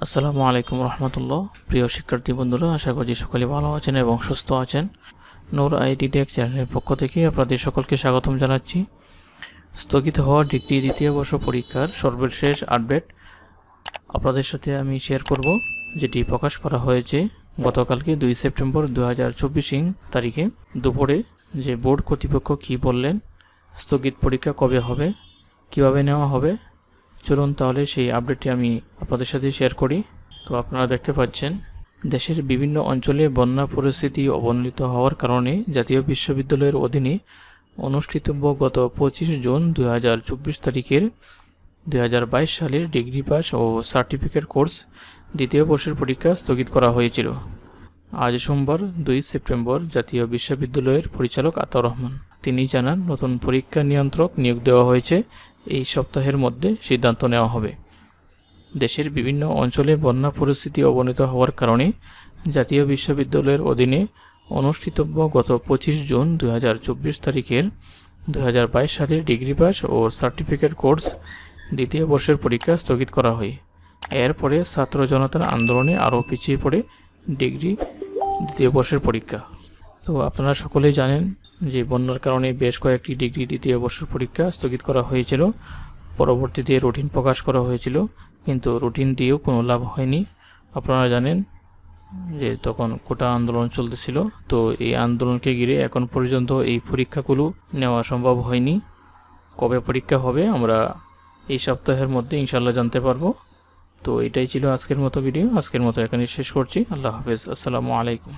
আসসালামু আলাইকুম রহমতুল্লাহ। প্রিয় শিক্ষার্থী বন্ধুরা, আশা করছি সকলে ভালো আছেন এবং সুস্থ আছেন। নূর আইটি টেক চ্যানেলের পক্ষ থেকে আপনাদের সকলকে স্বাগতম জানাচ্ছি। স্থগিত হওয়া ডিগ্রি দ্বিতীয় বর্ষ পরীক্ষার সর্বশেষ আপডেট আপনাদের সাথে আমি শেয়ার করব, যেটি প্রকাশ করা হয়েছে গতকালকে 2 সেপ্টেম্বর 2024 তারিখে দুপুরে। যে বোর্ড কর্তৃপক্ষ কী বললেন, স্থগিত পরীক্ষা কবে হবে, কিভাবে নেওয়া হবে, চলুন তাহলে সেই আপডেটটি আমি আপনাদের সাথে শেয়ার করি। তো আপনারা দেখতে পাচ্ছেন, দেশের বিভিন্ন অঞ্চলে বন্যা পরিস্থিতি অবনমিত হওয়ার কারণে জাতীয় বিশ্ববিদ্যালয়ের অধীনে অনুষ্ঠিতব্য গত 25 জুন 2024 তারিখের 2022 সালের ডিগ্রি পাস ও সার্টিফিকেট কোর্স দ্বিতীয় বর্ষের পরীক্ষা স্থগিত করা হয়েছিল। আজ সোমবার 2 সেপ্টেম্বর জাতীয় বিশ্ববিদ্যালয়ের পরিচালক আতাউর রহমান তিনি জানান, নতুন পরীক্ষা নিয়ন্ত্রক নিয়োগ দেওয়া হয়েছে। এই সপ্তাহের মধ্যে সিদ্ধান্ত নেওয়া হবে। দেশের বিভিন্ন অঞ্চলে বন্যা পরিস্থিতি অবনত হওয়ার কারণে জাতীয় বিশ্ববিদ্যালয়ের অধীনে অনুষ্ঠিতব্য গত 25 জুন 2024 তারিখের 2022 সালের ডিগ্রি পাস ও সার্টিফিকেট কোর্স দ্বিতীয় বর্ষের পরীক্ষা স্থগিত করা হয়। এরপরে ছাত্র জনতার আন্দোলনে আরও পিছিয়ে পড়ে ডিগ্রি দ্বিতীয় বর্ষের পরীক্ষা। তো আপনারা সকলেই জানেন যে বন্যার কারণে বেশ কয়েকটি ডিগ্রি দ্বিতীয় বর্ষের পরীক্ষা স্থগিত করা হয়েছিল। পরবর্তীতে রুটিন প্রকাশ করা হয়েছিল, কিন্তু রুটিন দিয়েও কোনো লাভ হয়নি। আপনারা জানেন যে তখন কোটা আন্দোলন চলতেছিল, তো এই আন্দোলনকে ঘিরে এখন পর্যন্ত এই পরীক্ষাগুলো নেওয়া সম্ভব হয়নি। কবে পরীক্ষা হবে আমরা এই সপ্তাহের মধ্যে ইনশাল্লাহ জানতে পারবো। তো এটাই ছিল আজকের মতো ভিডিও। আজকের মতো এখানে শেষ করছি। আল্লাহ হাফেজ। আসসালামু আলাইকুম।